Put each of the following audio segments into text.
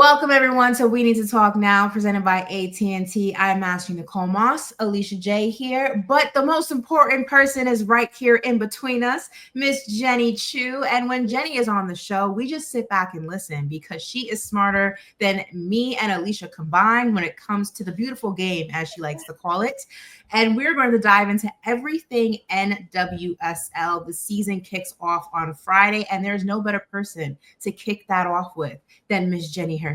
Welcome, everyone, to We Need to Talk Now, presented by AT&T. I'm Master Nicole Moss, Alicia J here, but the most important person is right here in between us, Miss Jenny Chiu. And when Jenny is on the show, we just sit back and listen because she is smarter than me and Alicia combined when it comes to the beautiful game, as she likes to call it. And we're going to dive into everything NWSL. The season kicks off on Friday, and there's no better person to kick that off with than Miss Jenny herself.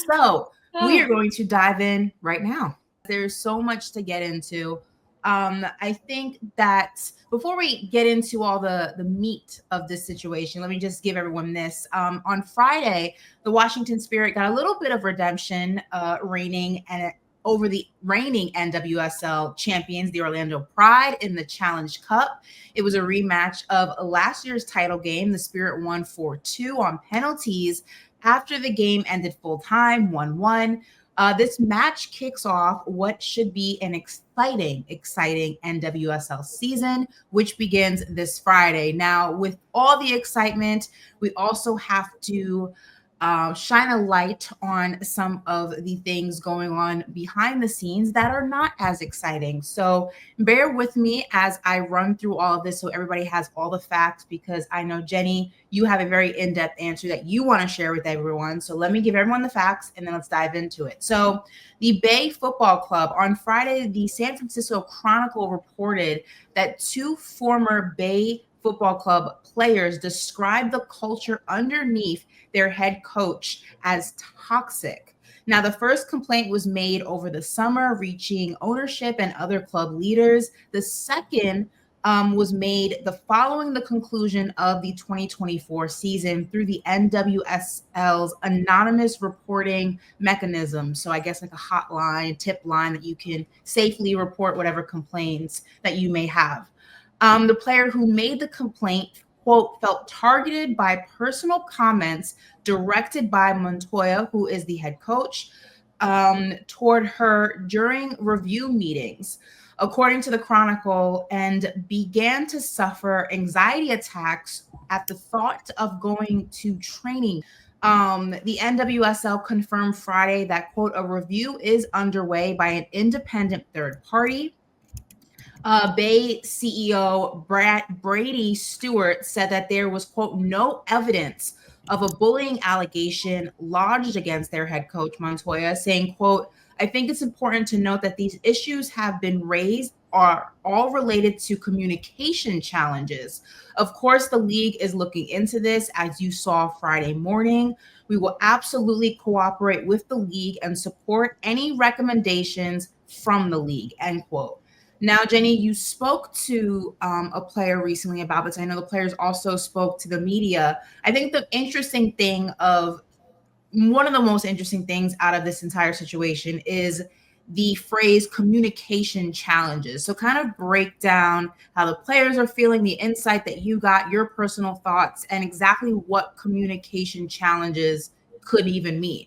So we are going to dive in right now. There's so much to get into. I think that before we get into all the meat of this situation, let me just give everyone this. On Friday, the Washington Spirit got a little bit of redemption, reigning over the reigning NWSL champions, the Orlando Pride, in the Challenge Cup. It was a rematch of last year's title game. The Spirit won 4-2 on penalties after the game ended full time, 1-1. This match kicks off what should be an exciting NWSL season, which begins this Friday. Now, with all the excitement, we also have to shine a light on some of the things going on behind the scenes that are not as exciting. So bear with me as I run through all of this so everybody has all the facts, because I know, Jenny, you have a very in-depth answer that you want to share with everyone. So let me give everyone the facts and then let's dive into it. So the Bay Football Club, on Friday, the San Francisco Chronicle reported that two former Bay Football Club players described the culture underneath their head coach as toxic. Now, the first complaint was made over the summer, reaching ownership and other club leaders. The second was made following the conclusion of the 2024 season through the NWSL's anonymous reporting mechanism. So I guess like a hotline, tip line that you can safely report whatever complaints that you may have. The player who made the complaint, quote, felt targeted by personal comments directed by Montoya, who is the head coach, toward her during review meetings, according to the Chronicle, and began to suffer anxiety attacks at the thought of going to training. The NWSL confirmed Friday that, quote, a review is underway by an independent third party. Bay CEO Brady Stewart said that there was, quote, no evidence of a bullying allegation lodged against their head coach, Montoya, saying, quote, I think it's important to note that these issues have been raised are all related to communication challenges. Of course, the league is looking into this, as you saw Friday morning. We will absolutely cooperate with the league and support any recommendations from the league, end quote. Now, Jenny, you spoke to a player recently about this. I know the players also spoke to the media. I think the interesting thing one of the most interesting things out of this entire situation is the phrase communication challenges. So kind of break down how the players are feeling, the insight that you got, your personal thoughts, and exactly what communication challenges could even mean.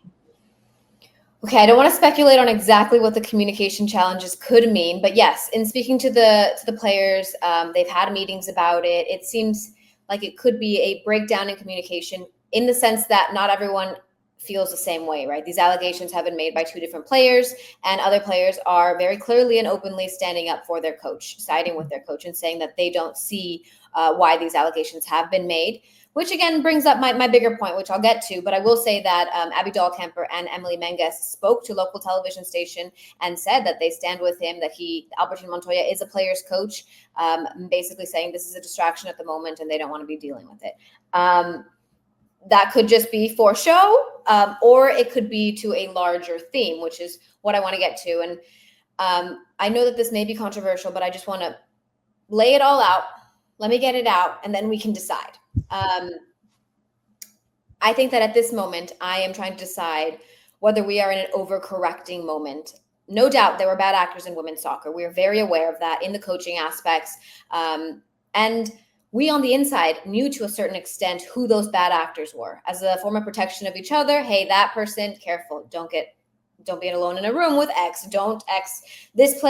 Okay, I don't want to speculate on exactly what the communication challenges could mean, but yes, in speaking to the players, they've had meetings about it. It seems like it could be a breakdown in communication in the sense that not everyone feels the same way, right? These allegations have been made by two different players, and other players are very clearly and openly standing up for their coach, siding with their coach, and saying that they don't see why these allegations have been made. Which again brings up my bigger point, which I'll get to. But I will say that Abby Dahlkemper and Emily Menges spoke to local television station and said that they stand with him, that Albertin Montoya is a player's coach, basically saying this is a distraction at the moment and they don't want to be dealing with it. That could just be for show, or it could be to a larger theme, which is what I want to get to. And I know that this may be controversial, but I just want to lay it all out. Let me get it out, and then we can decide. I think that at this moment, I am trying to decide whether we are in an overcorrecting moment. No doubt there were bad actors in women's soccer. We are very aware of that in the coaching aspects. And we on the inside knew to a certain extent who those bad actors were. As a form of protection of each other, hey, that person, careful, don't be alone in a room with X. Don't X. This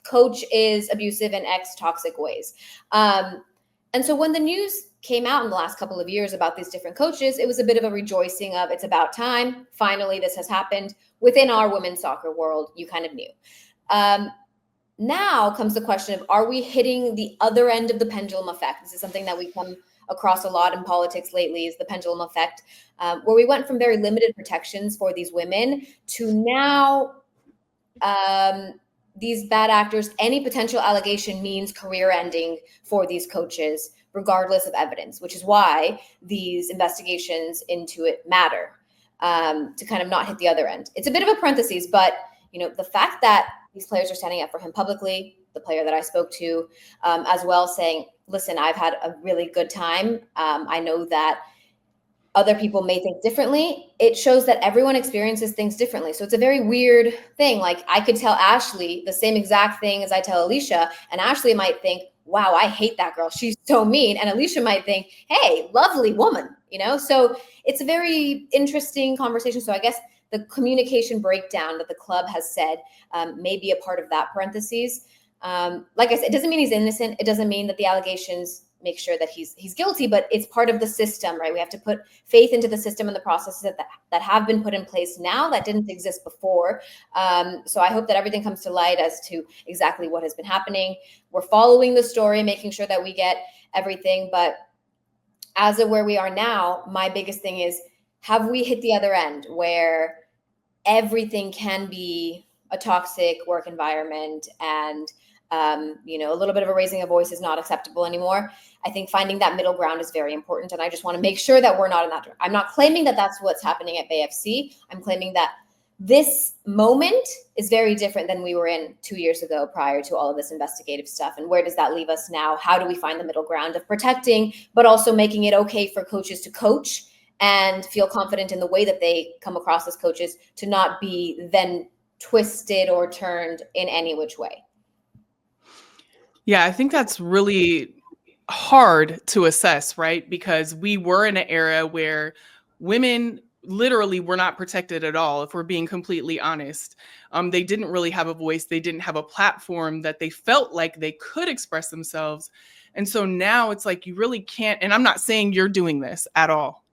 coach is abusive in X toxic ways. And so when the news came out in the last couple of years about these different coaches, it was a bit of a rejoicing of it's about time. Finally, this has happened within our women's soccer world. You kind of knew. Now comes the question of, are we hitting the other end of the pendulum effect? This is something that we come across a lot in politics lately, is the pendulum effect, where we went from very limited protections for these women to now these bad actors, any potential allegation means career ending for these coaches, regardless of evidence, which is why these investigations into it matter, to kind of not hit the other end. It's a bit of a parenthesis, but the fact that these players are standing up for him publicly, the player that I spoke to as well, saying, listen, I've had a really good time. I know that other people may think differently. It shows that everyone experiences things differently. So it's a very weird thing. Like, I could tell Ashley the same exact thing as I tell Alicia, and Ashley might think, wow, I hate that girl, she's so mean. And Alicia might think, hey, lovely woman, So it's a very interesting conversation. So I guess the communication breakdown that the club has said may be a part of that parentheses. Like I said, it doesn't mean he's innocent. It doesn't mean that the allegations make sure that he's guilty, but it's part of the system, right? We have to put faith into the system and the processes that have been put in place now that didn't exist before. So I hope that everything comes to light as to exactly what has been happening. We're following the story, making sure that we get everything. But as of where we are now, my biggest thing is, have we hit the other end where everything can be a toxic work environment and a little bit of a raising a voice is not acceptable anymore? I think finding that middle ground is very important. And I just want to make sure that we're not in that. I'm not claiming that that's what's happening at Bay FC. I'm claiming that this moment is very different than we were in 2 years ago prior to all of this investigative stuff. And where does that leave us now? How do we find the middle ground of protecting, but also making it okay for coaches to coach and feel confident in the way that they come across as coaches, to not be then twisted or turned in any which way? Yeah, I think that's really hard to assess, right? Because we were in an era where women literally were not protected at all, if we're being completely honest. They didn't really have a voice. They didn't have a platform that they felt like they could express themselves. And so now it's like, you really can't, and I'm not saying you're doing this at all,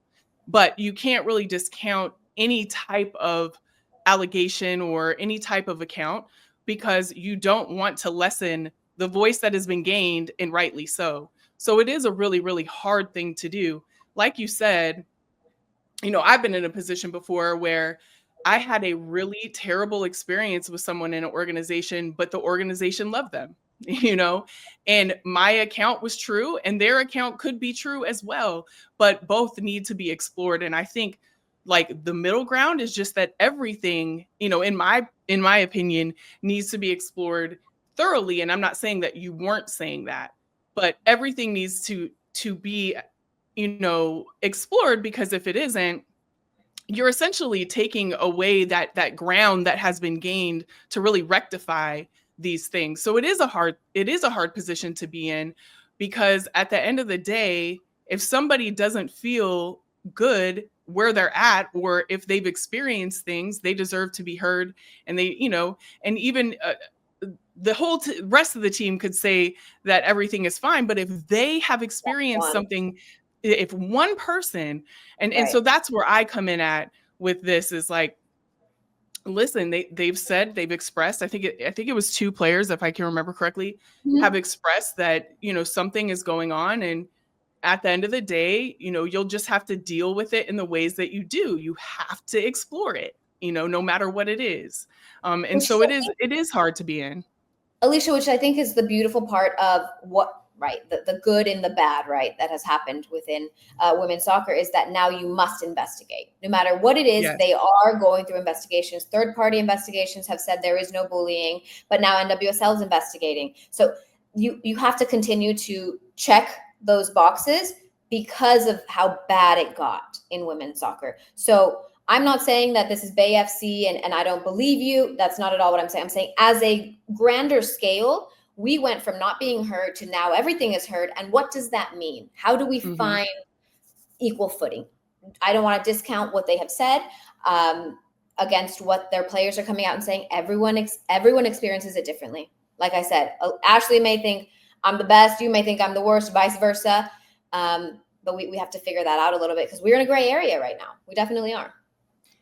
but you can't really discount any type of allegation or any type of account, because you don't want to lessen the voice that has been gained, and rightly so. So it is a really, really hard thing to do. Like you said, I've been in a position before where I had a really terrible experience with someone in an organization, but the organization loved them, and my account was true and their account could be true as well, but both need to be explored. And I think, like, the middle ground is just that everything, in my opinion, needs to be explored thoroughly. And I'm not saying that you weren't saying that, but everything needs to be, explored, because if it isn't, you're essentially taking away that ground that has been gained to really rectify these things. So it is a hard position to be in, because at the end of the day, if somebody doesn't feel good where they're at, or if they've experienced things, they deserve to be heard. And they, and even the whole rest of the team could say that everything is fine, but if they have experienced something, if one person, and so that's where I come in at with this, is like, listen, they've said, they've expressed, I think it was 2 players, if I can remember correctly, have expressed that, something is going on. And at the end of the day, you'll just have to deal with it in the ways that you do. You have to explore it, no matter what it is. And so it is hard to be in. Alicia, which I think is the beautiful part of what, right, the good and the bad, right, that has happened within women's soccer, is that now you must investigate. No matter what it is, they are going through investigations. Third-party investigations have said there is no bullying, but now NWSL is investigating. So you have to continue to check those boxes because of how bad it got in women's soccer. So I'm not saying that this is Bay FC and I don't believe you. That's not at all what I'm saying. I'm saying, as a grander scale, we went from not being heard to now everything is heard. And what does that mean? How do we find equal footing? I don't want to discount what they have said against what their players are coming out and saying. Everyone experiences it differently. Like I said, Ashley may think I'm the best. You may think I'm the worst, vice versa. But we have to figure that out a little bit because we're in a gray area right now. We definitely are.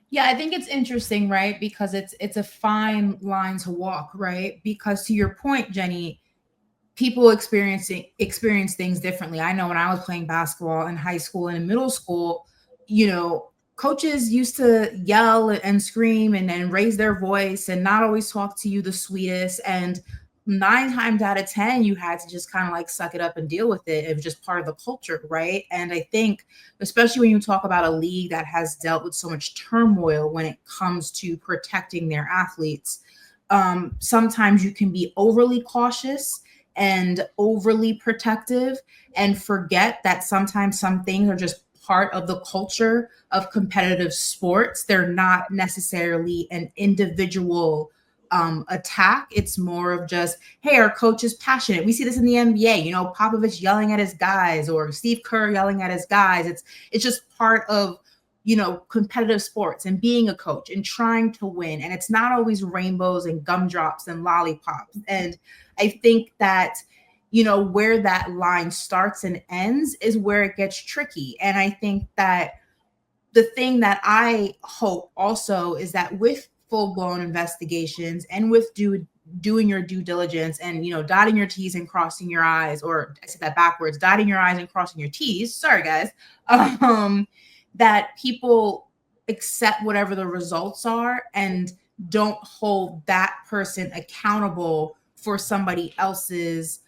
Yeah, I think it's interesting, right? Because it's a fine line to walk, right? Because to your point, Jenny, people experience things differently. I know when I was playing basketball in high school and in middle school, coaches used to yell and scream and raise their voice and not always talk to you the sweetest. And 9 times out of 10, you had to just kind of like suck it up and deal with it. It was just part of the culture, right? And I think, especially when you talk about a league that has dealt with so much turmoil when it comes to protecting their athletes, sometimes you can be overly cautious and overly protective and forget that sometimes some things are just part of the culture of competitive sports. They're not necessarily an individual attack. It's more of just, hey, our coach is passionate. We see this in the NBA, Popovich yelling at his guys or Steve Kerr yelling at his guys. It's just part of competitive sports and being a coach and trying to win. And it's not always rainbows and gumdrops and lollipops. And I think that, where that line starts and ends is where it gets tricky. And I think that the thing that I hope also is that with full-blown investigations and with doing your due diligence and, dotting your T's and crossing your I's, or I said that backwards, dotting your I's and crossing your T's. Sorry, guys. That people accept whatever the results are and don't hold that person accountable for somebody else's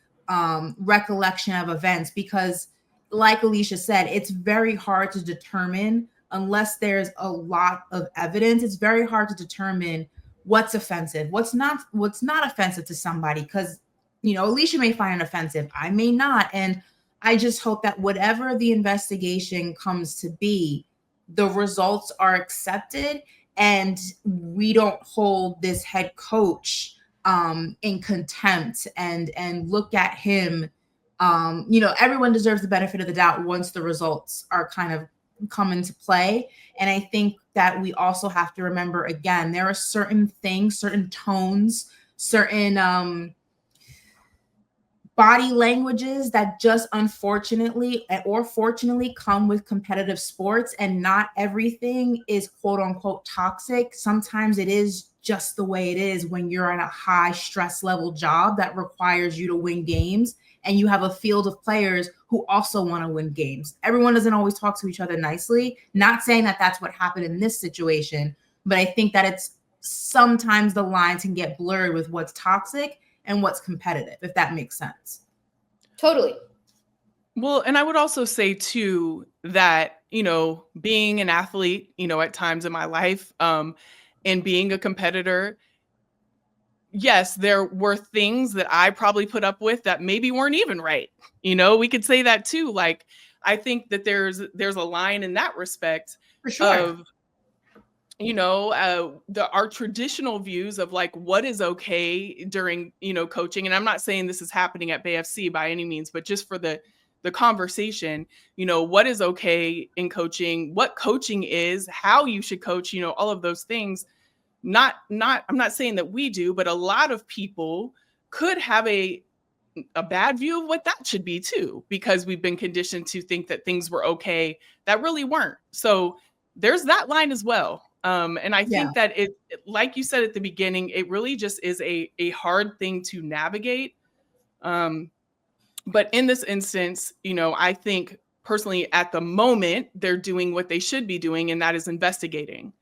recollection of events. Because like Alicia said, it's very hard to determine unless there's a lot of evidence. It's very hard to determine what's offensive, what's not offensive to somebody. Because, Alicia may find it offensive. I may not. And I just hope that whatever the investigation comes to be, the results are accepted and we don't hold this head coach in contempt and look at him. Everyone deserves the benefit of the doubt once the results are kind of come into play. And I think that we also have to remember, again, there are certain things, certain tones, certain body languages that just unfortunately or fortunately come with competitive sports, and not everything is quote unquote toxic. Sometimes it is just the way it is when you're in a high stress level job that requires you to win games and you have a field of players who also want to win games. Everyone doesn't always talk to each other nicely. Not saying that that's what happened in this situation, but I think that it's sometimes the lines can get blurred with what's toxic and what's competitive, if that makes sense. Totally. Well, and I would also say too that, being an athlete, at times in my life, and being a competitor, yes, there were things that I probably put up with that maybe weren't even right. We could say that too. Like, I think that there's a line in that respect. For sure. Of, our traditional views of like what is okay during, coaching. And I'm not saying this is happening at BFC by any means, but just for the conversation, what is okay in coaching, what coaching is, how you should coach, all of those things. I'm not saying that we do, but a lot of people could have a bad view of what that should be too, because we've been conditioned to think that things were okay that really weren't. So there's that line as well. And I think that it, like you said at the beginning, it really just is a hard thing to navigate. But in this instance, I think personally at the moment, they're doing what they should be doing, and that is investigating.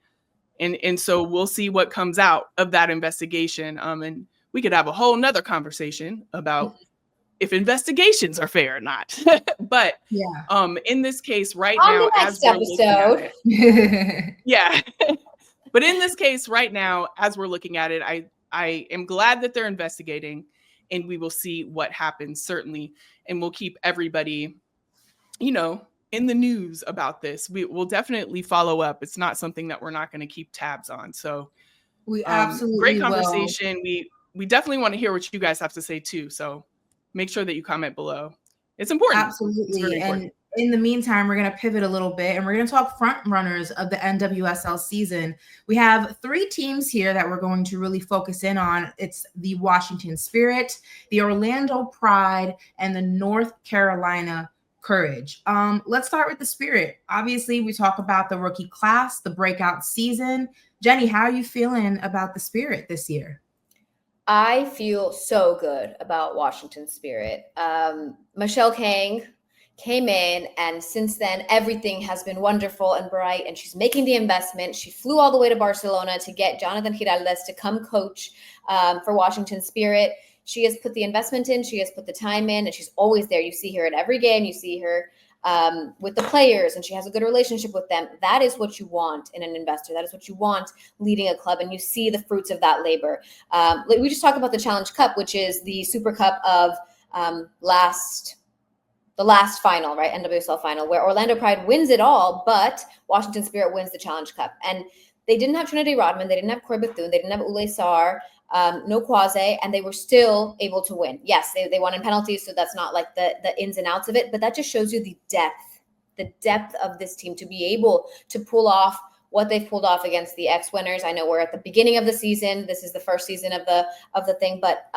And so we'll see what comes out of that investigation. And we could have a whole nother conversation about if investigations are fair or not. But in this case right now, as we're looking at it, but in this case right now, as we're looking at it, I am glad that they're investigating, and we will see what happens, certainly. And we'll keep everybody, in the news about this. We will definitely follow up. It's not something that we're not going to keep tabs on. So we absolutely great conversation. Will. We definitely want to hear what you guys have to say too. So make sure that you comment below. It's important. Absolutely. And in the meantime, we're going to pivot a little bit and we're going to talk front runners of the NWSL season. We have 3 teams here that we're going to really focus in on. It's the Washington Spirit, the Orlando Pride, and the North Carolina courage. Let's start with the Spirit. Obviously, we talk about the rookie class, the breakout season. Jenny, how are you feeling about the Spirit this year? I feel so good about Washington Spirit. Michelle Kang came in, and since then, everything has been wonderful and bright, and she's making the investment. She flew all the way to Barcelona to get Jonathan Giraldes to come coach for Washington Spirit. She has put the investment in, she has put the time in, and she's always there. You see her at every game. You see her with the players, and she has a good relationship with them. That is what you want in an investor. That is what you want leading a club, and you see the fruits of that labor. We just talked about the Challenge Cup, which is the Super Cup of the last final, right? NWSL final, where Orlando Pride wins it all, but Washington Spirit wins the Challenge Cup. And they didn't have Trinity Rodman, they didn't have Corey Bethune, they didn't have Ule Sarr, no Quase, and they were still able to win. Yes, they won in penalties, so that's not like the ins and outs of it, but that just shows you the depth of this team to be able to pull off what they've pulled off against the ex-winners. I know we're at the beginning of the season. This is the first season of the thing, but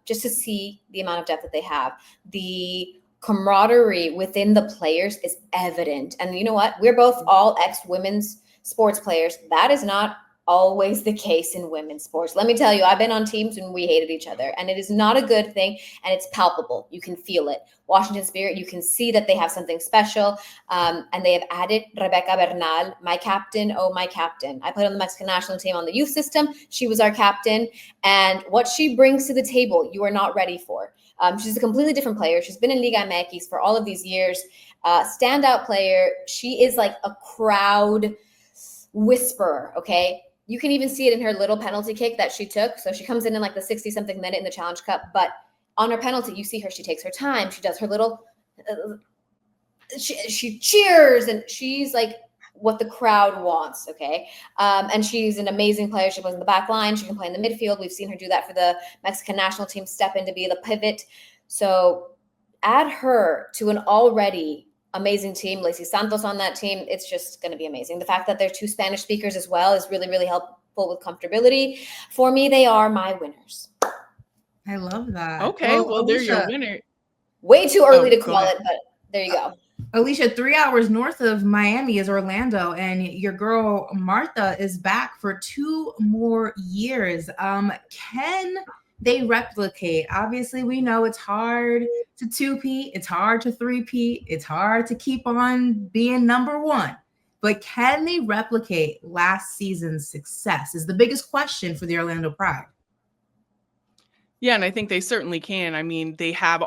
just to see the amount of depth that they have, the camaraderie within the players is evident. And you know what? We're both all ex-women's sports players. That is not always the case in women's sports. Let me tell you, I've been on teams when we hated each other, and it is not a good thing, and it's palpable. You can feel it. Washington Spirit, you can see that they have something special, and they have added Rebecca Bernal, my captain. Oh, my captain. I played on the Mexican national team on the youth system. She was our captain, and what she brings to the table, you are not ready for. She's a completely different player. She's been in Liga MX for all of these years. Standout player. She is like a crowd whisperer, okay? You can even see it in her little penalty kick that she took. So she comes in like the 60-something minute in the Challenge Cup, but on her penalty, you see her, she takes her time. She does her little, she cheers, and she's like what the crowd wants, okay? And she's an amazing player. She plays in the back line. She can play in the midfield. We've seen her do that for the Mexican national team, step in to be the pivot. So add her to an already amazing team. Lacey Santos on that team. It's just going to be amazing. The fact that they're 2 Spanish speakers as well is really, really helpful with comfortability. For me, they are my winners. I love that. Okay, well they're your winner. Way too early to call it, but there you go. Alicia, 3 hours north of Miami is Orlando, and your girl Martha is back for 2 more years. Can they replicate? Obviously, we know it's hard to 2P, it's hard to 3P, it's hard to keep on being number 1. But can they replicate last season's success is the biggest question for the Orlando Pride. Yeah, and I think they certainly can. I mean, they have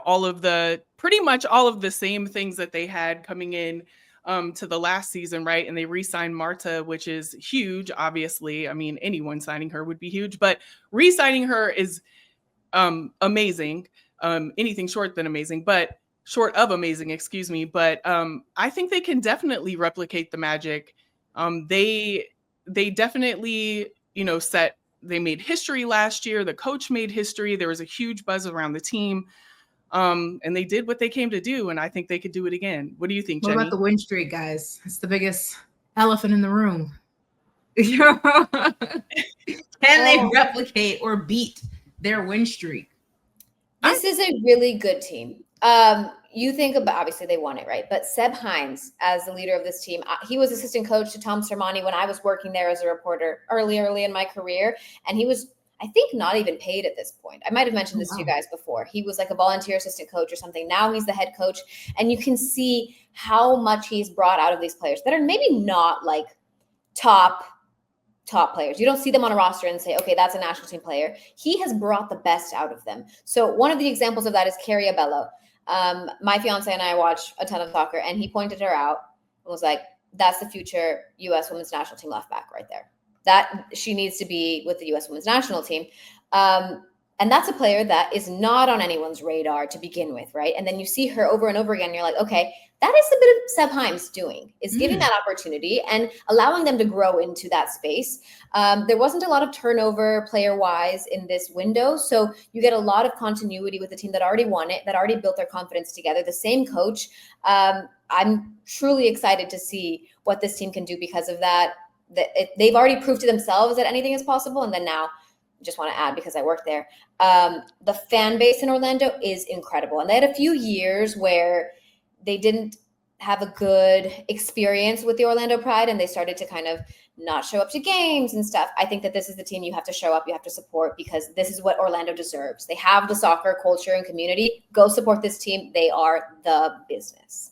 pretty much all of the same things that they had coming in to the last season, right? And they re-signed Marta, which is huge, obviously. I mean, anyone signing her would be huge, but re-signing her is amazing. Anything short of amazing, excuse me. But I think they can definitely replicate the magic. They definitely, they made history last year. The coach made history. There was a huge buzz around the team. And they did what they came to do, and I think they could do it again. What do you think, Jenny? What about the win streak, guys? It's the biggest elephant in the room. Can they replicate or beat their win streak? This is a really good team. You think about, obviously they won it, right? But Seb Hines, as the leader of this team, he was assistant coach to Tom Sermani when I was working there as a reporter early in my career. And he was, I think, not even paid at this point. I might have mentioned this to you guys before. He was like a volunteer assistant coach or something. Now he's the head coach. And you can see how much he's brought out of these players that are maybe not like top players. You don't see them on a roster and say, okay, that's a national team player. He has brought the best out of them. So one of the examples of that is Carrie Abello. My fiance and I watch a ton of soccer, and he pointed her out and was like, that's the future U.S. women's national team left back right there. That she needs to be with the U.S. women's national team. And that's a player that is not on anyone's radar to begin with, right? And then you see her over and over again. You're like, okay, that is a bit of Seb Hines doing, is giving that opportunity and allowing them to grow into that space. There wasn't a lot of turnover player-wise in this window, so you get a lot of continuity with the team that already won it, that already built their confidence together. The same coach. I'm truly excited to see what this team can do because of that. They've already proved to themselves that anything is possible, and then now, just want to add, because I work there, the fan base in Orlando is incredible. And they had a few years where they didn't have a good experience with the Orlando Pride, and they started to kind of not show up to games and stuff. I think that this is the team you have to show up, you have to support, because this is what Orlando deserves. They have the soccer culture and community. Go support this team. They are the business.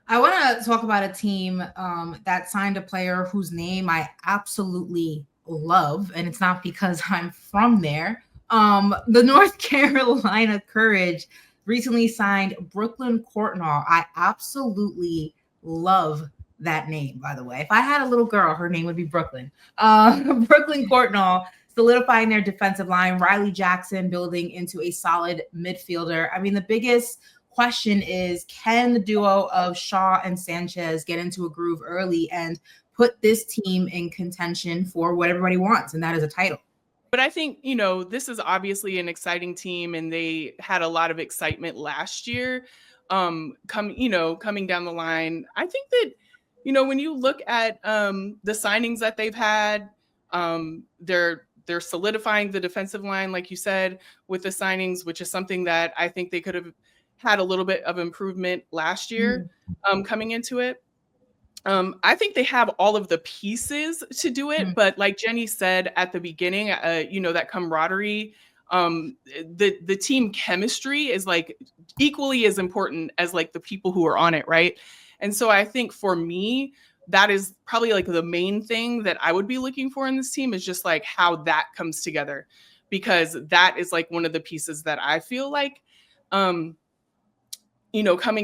I want to talk about a team that signed a player whose name I absolutely love, and it's not because I'm from there. The North Carolina Courage recently signed Brooklyn Courtnall. I absolutely love that name, by the way. If I had a little girl, her name would be Brooklyn. Brooklyn Courtnall solidifying their defensive line. Riley Jackson building into a solid midfielder. I mean, the biggest question is, can the duo of Shaw and Sanchez get into a groove early and put this team in contention for what everybody wants, and that is a title? But I think, this is obviously an exciting team, and they had a lot of excitement last year. Coming down the line, I think that, when you look at the signings that they've had, they're solidifying the defensive line, like you said, with the signings, which is something that I think they could have had a little bit of improvement last year coming into it. I think they have all of the pieces to do it, but like Jenny said at the beginning, that camaraderie, the team chemistry is like equally as important as like the people who are on it, right? And so I think for me, that is probably like the main thing that I would be looking for in this team, is just like how that comes together, because that is like one of the pieces that I feel like, coming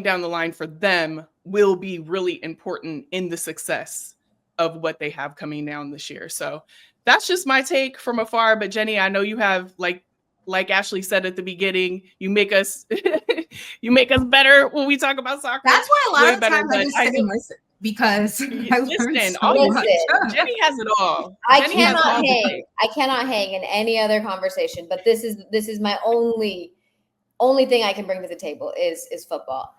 down the line for them will be really important in the success of what they have coming down this year. So that's just my take from afar. But Jenny, I know you have, like Ashley said at the beginning, you make us better when we talk about soccer. That's why a lot of times I just sit and listen, because I learned so much. Jenny has it all. I cannot hang in any other conversation, but this is my only thing I can bring to the table is football.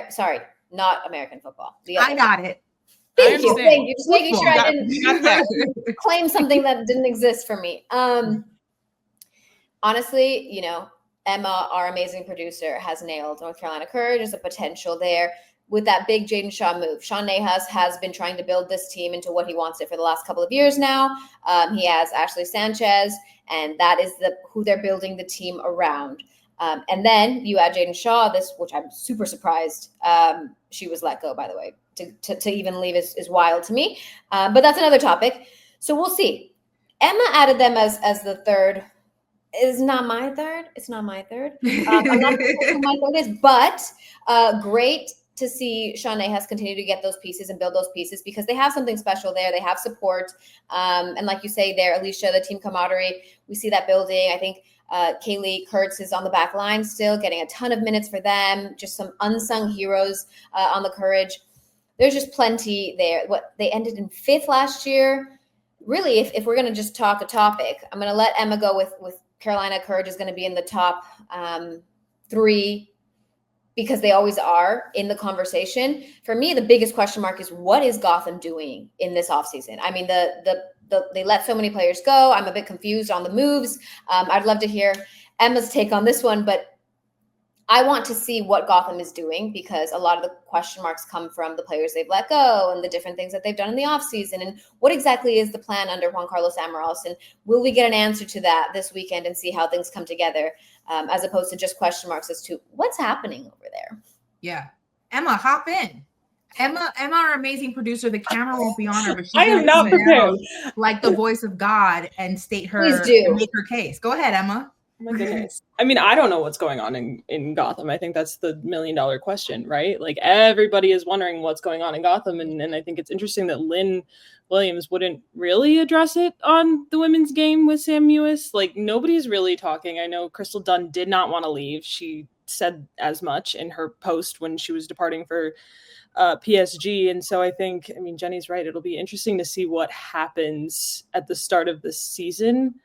Sorry, not American football. I got it. Thank you. Just making sure I didn't claim something that didn't exist for me. Honestly, Emma, our amazing producer, has nailed North Carolina Courage. There's a potential there with that big Jaden Shaw move. Sean Nahas has been trying to build this team into what he wants it for the last couple of years now. He has Ashley Sanchez, and that is who they're building the team around. And then you add Jaden Shaw, which I'm super surprised she was let go, by the way. To even leave is wild to me. But that's another topic. So we'll see. Emma added them as the third. It's not my third. I'm not sure who my third is, but great to see Sean Nahas continue to get those pieces and build those pieces, because they have something special there. They have support. And like you say there, Alicia, the team camaraderie, we see that building. I think Kaylee Kurtz is on the back line still, getting a ton of minutes for them. Just some unsung heroes on the Courage. There's just plenty there. They ended in 5th last year. Really, if we're going to just talk a topic, I'm going to let Emma go with Carolina Courage is going to be in the top 3, because they always are in the conversation. For me, the biggest question mark is, what is Gotham doing in this offseason? I mean, they let so many players go. I'm a bit confused on the moves. I'd love to hear Emma's take on this one, but I want to see what Gotham is doing, because a lot of the question marks come from the players they've let go and the different things that they've done in the offseason, and what exactly is the plan under Juan Carlos Amaral, and will we get an answer to that this weekend and see how things come together, as opposed to just question marks as to what's happening over there. Yeah. Emma, hop in. Emma, our amazing producer, the camera won't be on her, but she's I am not prepared. Like the voice of God, and state her, and make her case. Go ahead, Emma. Oh my goodness. I mean, I don't know what's going on in Gotham. I think that's the $1 million question, right? Like, everybody is wondering what's going on in Gotham. And I think it's interesting that Lynn Williams wouldn't really address it on the women's game with Sam Mewis. Like, nobody's really talking. I know Crystal Dunn did not want to leave. She said as much in her post when she was departing for PSG. And so I think, Jenny's right. It'll be interesting to see what happens at the start of the season.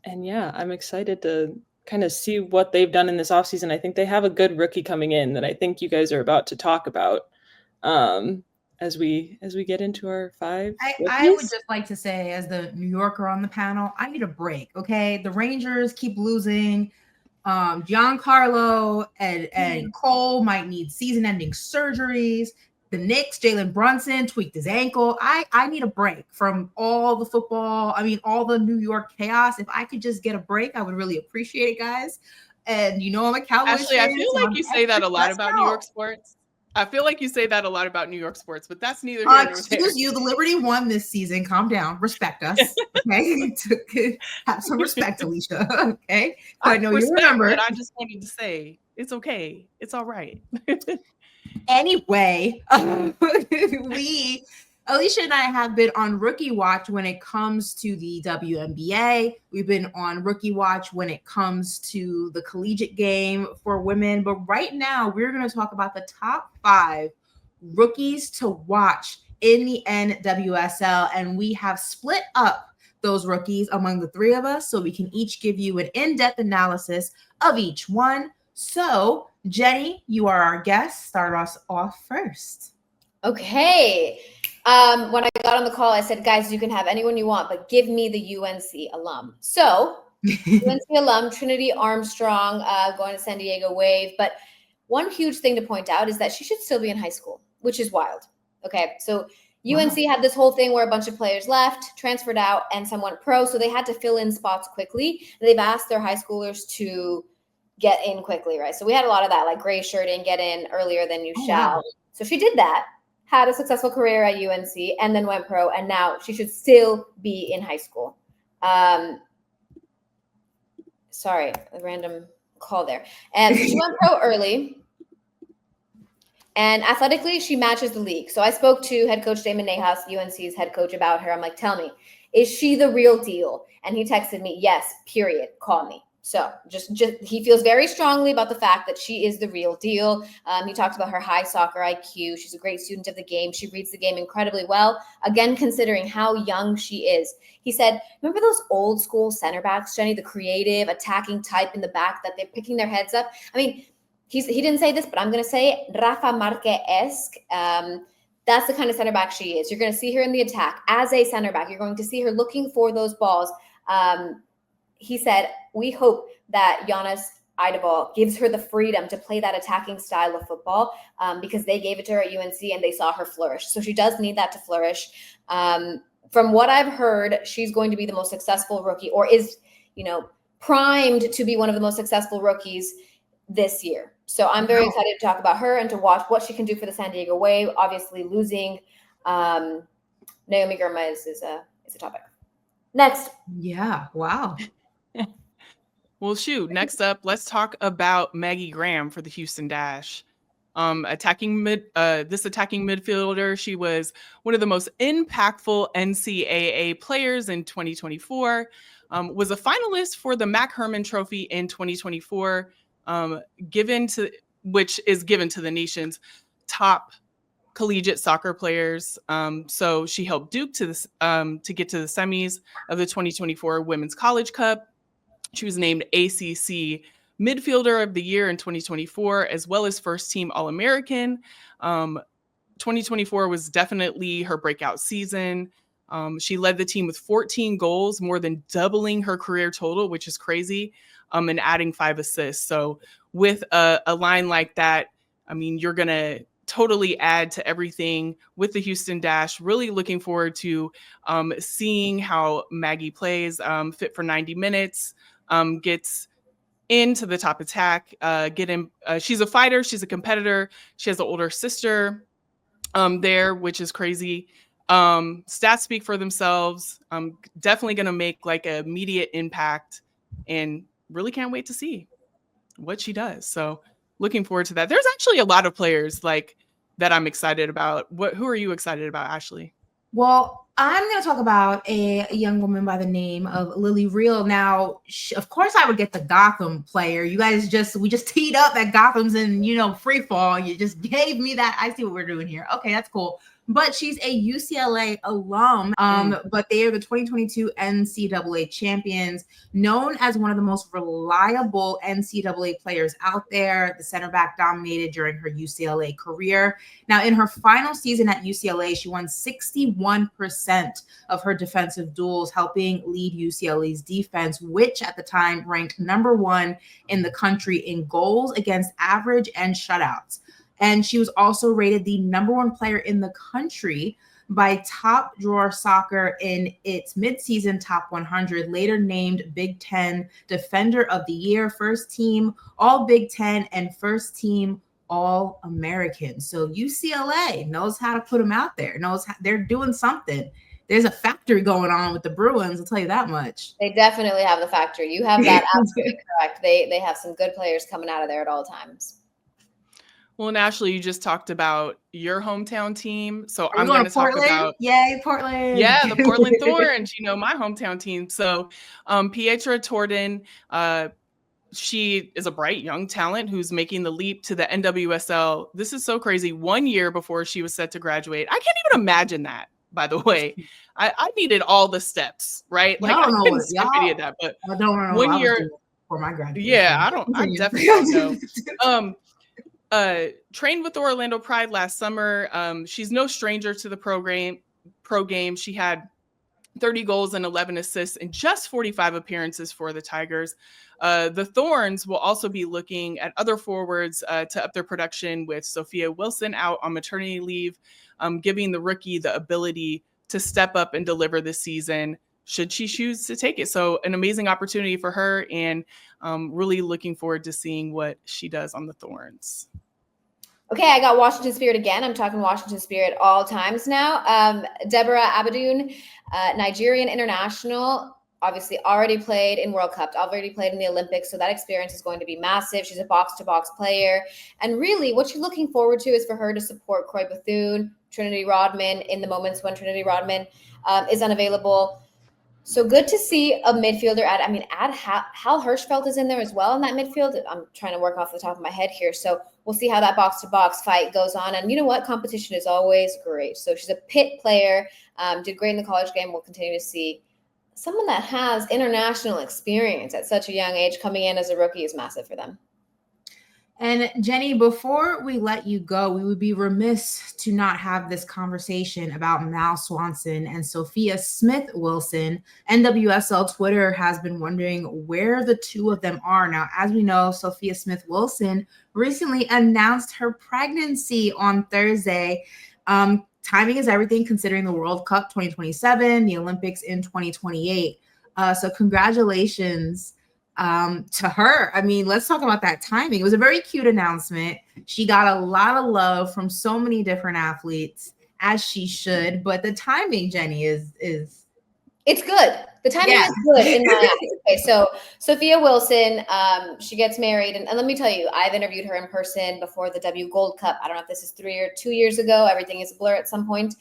And yeah, I'm excited to kind of see what they've done in this offseason. I think they have a good rookie coming in that I think you guys are about to talk about as we get into our 5. I would just like to say, as the New Yorker on the panel, I need a break, okay? The Rangers keep losing. Giancarlo and Cole might need season-ending surgeries. The Knicks, Jalen Brunson tweaked his ankle. I need a break from all the football. I mean, all the New York chaos. If I could just get a break, I would really appreciate it, guys. And I'm a Cowboys Ashley, fan. I feel so like I'm you say that a lot let's about go. New York sports. I feel like you say that a lot about New York sports, but that's neither here nor there. Excuse you, the Liberty won this season. Calm down. Respect us. Okay. Have some respect, Alicia. Okay. I know you remember. But I just wanted to say it's okay. It's all right. Anyway, Alicia and I have been on Rookie Watch when it comes to the WNBA. We've been on Rookie Watch when it comes to the collegiate game for women. But right now, we're going to talk about the top 5 rookies to watch in the NWSL. And we have split up those rookies among the 3 of us so we can each give you an in-depth analysis of each one. So, Jenny, you are our guest. Start us off first. Okay. When I got on the call, I said, guys, you can have anyone you want, but give me the UNC alum. So, UNC alum, Trinity Armstrong, going to San Diego Wave. But one huge thing to point out is that she should still be in high school, which is wild. Okay, so UNC had this whole thing where a bunch of players left, transferred out, and some went pro. So they had to fill in spots quickly. They've asked their high schoolers to get in quickly, right? So we had a lot of that, like gray shirt and get in earlier than you shall. Wow. So she did that, had a successful career at UNC, and then went pro, and now she should still be in high school. Sorry, a random call there. And so she went pro early, and athletically, she matches the league. So I spoke to head coach Damon Nahas, UNC's head coach, about her. I'm like, tell me, is she the real deal? And he texted me, yes, period, call me. So just he feels very strongly about the fact that she is the real deal. He talked about her high soccer IQ. She's a great student of the game. She reads the game incredibly well. Again, considering how young she is. He said, remember those old school center backs, Jenny, the creative attacking type in the back that they're picking their heads up? I mean, he didn't say this, but I'm going to say it, Rafa Marque-esque. That's the kind of center back she is. You're going to see her in the attack as a center back. You're going to see her looking for those balls. He said, we hope that Giannis Idabal gives her the freedom to play that attacking style of football because they gave it to her at UNC and they saw her flourish. So she does need that to flourish. From what I've heard, she's going to be the most successful rookie, or is, primed to be one of the most successful rookies this year. So I'm very excited to talk about her and to watch what she can do for the San Diego Wave. Obviously, losing Naomi Girma is a topic. Next. Yeah. Wow. Well, shoot. Next up, let's talk about Maggie Graham for the Houston Dash. Attacking midfielder. She was one of the most impactful NCAA players in 2024. Was a finalist for the Mac Herman Trophy in 2024, which is given to the nation's top collegiate soccer players. So she helped Duke to get to the semis of the 2024 Women's College Cup. She was named ACC Midfielder of the Year in 2024, as well as First Team All-American. 2024 was definitely her breakout season. She led the team with 14 goals, more than doubling her career total, which is crazy, and adding 5 assists. So with a line like that, I mean, you're going to totally add to everything with the Houston Dash. Really looking forward to seeing how Maggie plays, fit for 90 minutes. Gets into the top attack, she's a fighter, she's a competitor, she has an older sister there, which is crazy. Stats speak for themselves. Definitely going to make like an immediate impact, and really can't wait to see what she does. So looking forward to that. There's actually a lot of players like that I'm excited about. Who are you excited about, Ashley? Well, I'm going to talk about a young woman by the name of Lily Reel. Now, of course, I would get the Gotham player. You guys we just teed up that Gotham's in, free fall. You just gave me that. I see what we're doing here. Okay, that's cool. but she's a UCLA alum. But they are the 2022 NCAA champions, known as one of the most reliable NCAA players out there. The center back dominated during her UCLA career. Now, in her final season at UCLA, she won 61% of her defensive duels, helping lead UCLA's defense, which at the time ranked number 1 in the country in goals against average and shutouts. And she was also rated the number 1 player in the country by Top Drawer Soccer in its midseason top 100, later named Big Ten Defender of the Year, first team All Big Ten, and first team All American. So UCLA knows how to put them out there, knows how, they're doing something. There's a factory going on with the Bruins, I'll tell you that much. They definitely have the factory. You have that absolutely correct. They have some good players coming out of there at all times. Well, and Ashley, you just talked about your hometown team. So Are I'm going to talk about Yay, Portland. Yeah, the Portland Thorns, my hometown team. So Pietra Torden, she is a bright young talent who's making the leap to the NWSL. This is so crazy. 1 year before she was set to graduate. I can't even imagine that, by the way. I needed all the steps, right? Like I couldn't skip any of that, but I don't know 1 year for my graduation. Yeah, I definitely don't know. Trained with the Orlando Pride last summer. She's no stranger to the pro game. She had 30 goals and 11 assists in just 45 appearances for the Tigers. The Thorns will also be looking at other forwards to up their production, with Sophia Wilson out on maternity leave, giving the rookie the ability to step up and deliver this season should she choose to take it. So an amazing opportunity for her, and really looking forward to seeing what she does on the Thorns. Okay, I got Washington Spirit again. I'm talking Washington Spirit all times now. Deborah Abidoun, Nigerian international, obviously already played in World Cup, already played in the Olympics, so that experience is going to be massive. She's a box-to-box player. And really, what you're looking forward to is for her to support Croy Bethune, Trinity Rodman in the moments when Trinity Rodman is unavailable. So good to see a midfielder Hal Hirschfeld is in there as well in that midfield. I'm trying to work off the top of my head here. So we'll see how that box-to-box fight goes on. And you know what? Competition is always great. So she's a Pitt player, did great in the college game. We'll continue to see someone that has international experience at such a young age coming in as a rookie is massive for them. And Jenny, before we let you go, we would be remiss to not have this conversation about Mal Swanson and Sophia Smith-Wilson. NWSL Twitter has been wondering where the two of them are. Now, as we know, Sophia Smith-Wilson recently announced her pregnancy on Thursday. Timing is everything, considering the World Cup 2027, the Olympics in 2028. So congratulations to her. I mean, let's talk about that timing. It was a very cute announcement. She got a lot of love from so many different athletes, as she should. But the timing, Jenny, is it's good. The timing is good in my eyes. Okay, so Sophia Wilson, she gets married, and let me tell you, I've interviewed her in person before the W Gold Cup. I don't know if this is 3 or 2 years ago. Everything is a blur at some point.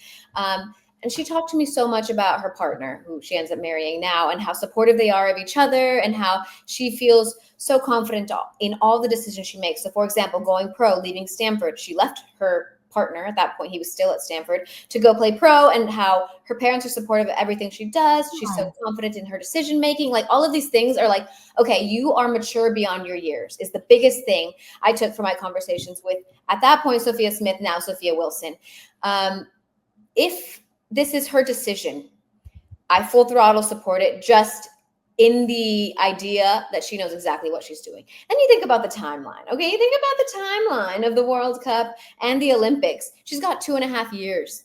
And she talked to me so much about her partner, who she ends up marrying now, and how supportive they are of each other, and how she feels so confident in all the decisions she makes. So, for example, going pro, leaving Stanford, she left her partner at that point, he was still at Stanford, to go play pro, and how her parents are supportive of everything she does. She's so confident in her decision making. Like, all of these things are like, okay, you are mature beyond your years, is the biggest thing I took from my conversations with, at that point, Sophia Smith, now Sophia Wilson. If this is her decision, I full throttle support it, just in the idea that she knows exactly what she's doing. And you think about the timeline, okay? You think about the timeline of the World Cup and the Olympics. She's got 2.5 years.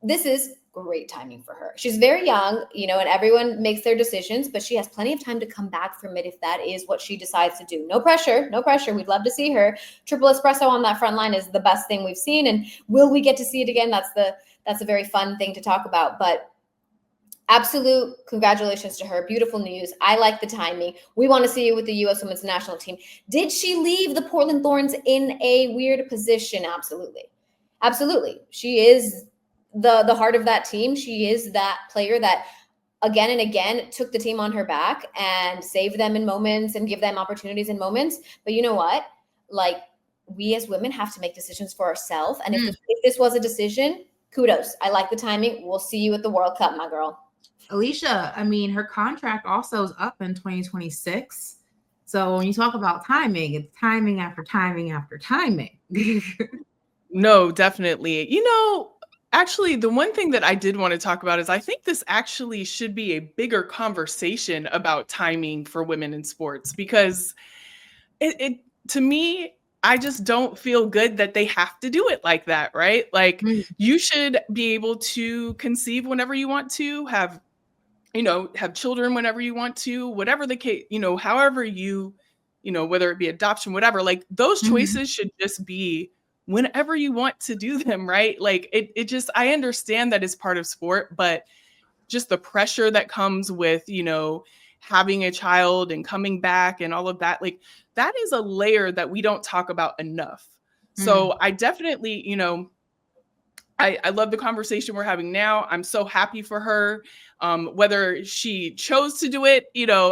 This is great timing for her. She's very young, and everyone makes their decisions, but she has plenty of time to come back from it if that is what she decides to do. No pressure, no pressure. We'd love to see her. Triple espresso on that front line is the best thing we've seen. And will we get to see it again? That's a very fun thing to talk about, but absolute congratulations to her. Beautiful news. I like the timing. We want to see you with the U.S. Women's National Team. Did she leave the Portland Thorns in a weird position? Absolutely. Absolutely. She is the heart of that team. She is that player that again and again took the team on her back and saved them in moments and give them opportunities in moments. But you know what? Like, we as women have to make decisions for ourselves. And if this was a decision, kudos. I like the timing. We'll see you at the World Cup, my girl. Alicia, I mean, her contract also is up in 2026. So when you talk about timing, it's timing after timing after timing. No, definitely. You know, actually, the one thing that I did want to talk about is I think this actually should be a bigger conversation about timing for women in sports, because it to me, I just don't feel good that they have to do it like that, right? Like you should be able to conceive whenever you want to, have children whenever you want to, whatever the case, however whether it be adoption, whatever, like those choices should just be whenever you want to do them, right? Like it just, I understand that it's part of sport, but just the pressure that comes with, having a child and coming back and all of that, like that is a layer that we don't talk about enough. So I definitely, I love the conversation we're having now. I'm so happy for her, whether she chose to do it,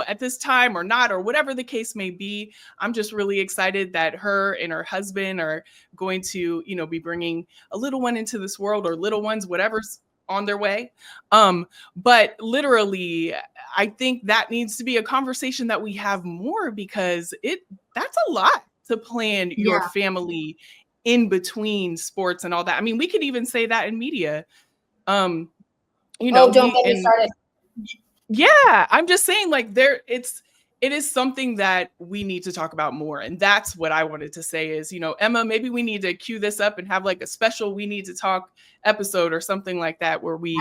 at this time or not, or whatever the case may be. I'm just really excited that her and her husband are going to, be bringing a little one into this world, or little ones, whatever's on their way. But literally, I think that needs to be a conversation that we have more, because that's a lot to plan your family in between sports and all that. I mean, we could even say that in media. Don't get me started. Yeah, I'm just saying, like, it is something that we need to talk about more. And that's what I wanted to say is, Emma, maybe we need to cue this up and have like a special We Need to Talk episode or something like that, where we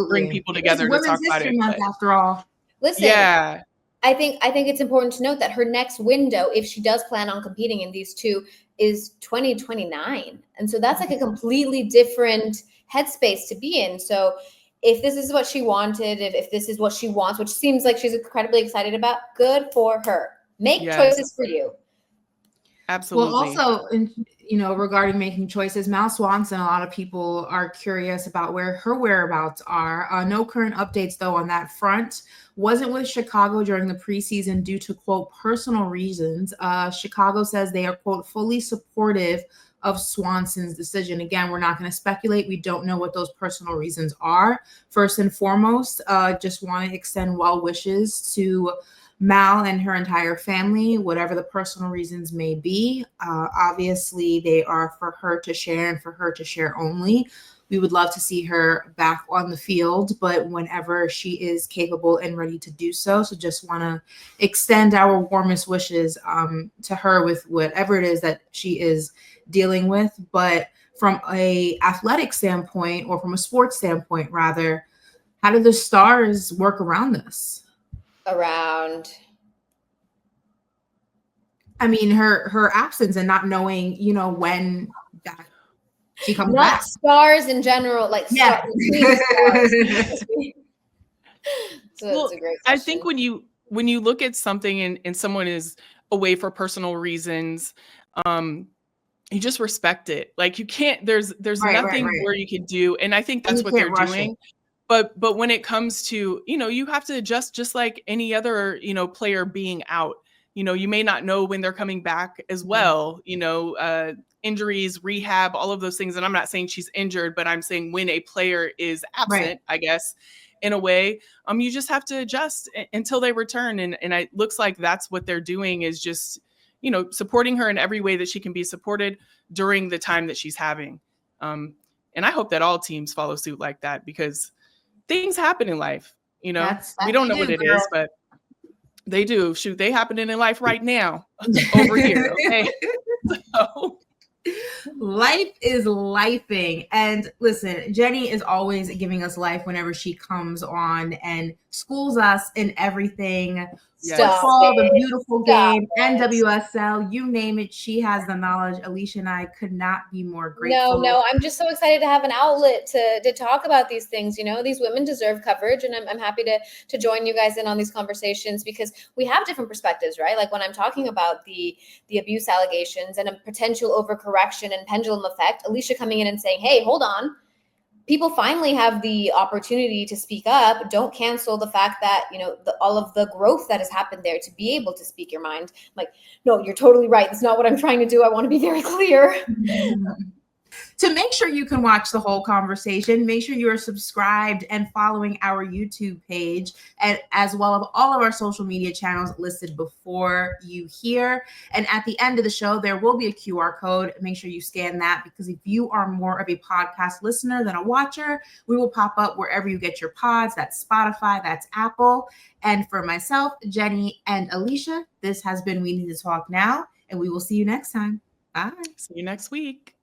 bring people together to talk about it. Month, after all. Listen, yeah. I think it's important to note that her next window, if she does plan on competing in these two, is 2029. And so that's like a completely different headspace to be in. So if this is what she wanted, if this is what she wants, which seems like she's incredibly excited about, good for her. Make choices for you. Absolutely. Well, also, regarding making choices, Mal Swanson, a lot of people are curious about where her whereabouts are. No current updates, though, on that front. Wasn't with Chicago during the preseason due to, quote, personal reasons. Chicago says they are, quote, fully supportive of Swanson's decision. Again, we're not going to speculate. We don't know what those personal reasons are. First and foremost, just want to extend well wishes to Mal and her entire family, whatever the personal reasons may be. Obviously, they are for her to share and for her to share only. We would love to see her back on the field, but whenever she is capable and ready to do so. So just want to extend our warmest wishes to her with whatever it is that she is dealing with. But from a athletic standpoint, or from a sports standpoint, rather, how do the Stars work around this? I mean, her absence and not knowing, when that she comes not back. Stars in general, like yeah. Stars. So that's a great question. I think when you look at something and someone is away for personal reasons, you just respect it. Like you can't, there's nothing where you can do. And I think that's what they're doing. But when it comes to, you have to adjust just like any other, player being out. You may not know when they're coming back as well, injuries, rehab, all of those things. And I'm not saying she's injured, but I'm saying when a player is absent, I guess, in a way, you just have to adjust until they return. And it looks like that's what they're doing, is just, supporting her in every way that she can be supported during the time that she's having. And I hope that all teams follow suit like that, because things happen in life, we don't know what it is, but they do. Shoot, they happening in life right now over here. Okay. So. Life is lifing. And listen, Jenny is always giving us life whenever she comes on and schools us in everything. Football, the beautiful game, NWSL, you name it, she has the knowledge. Alicia and I could not be more grateful. No, I'm just so excited to have an outlet to talk about these things. These women deserve coverage, and I'm happy to join you guys in on these conversations, because we have different perspectives, right? Like when I'm talking about the abuse allegations and a potential overcorrection and pendulum effect, Alicia coming in and saying, hey, hold on. people finally have the opportunity to speak up. Don't cancel the fact that, you know, all of the growth that has happened there to be able to speak your mind. Like, no, you're totally right. That's not what I'm trying to do. I want to be very clear. To make sure you can watch the whole conversation, make sure you are subscribed and following our YouTube page, and as well as all of our social media channels listed before you here. And at the end of the show, there will be a QR code. Make sure you scan that, because if you are more of a podcast listener than a watcher, we will pop up wherever you get your pods. That's Spotify, that's Apple. And for myself, Jenny, and Alicia, this has been We Need to Talk Now, and we will see you next time. Bye. See you next week.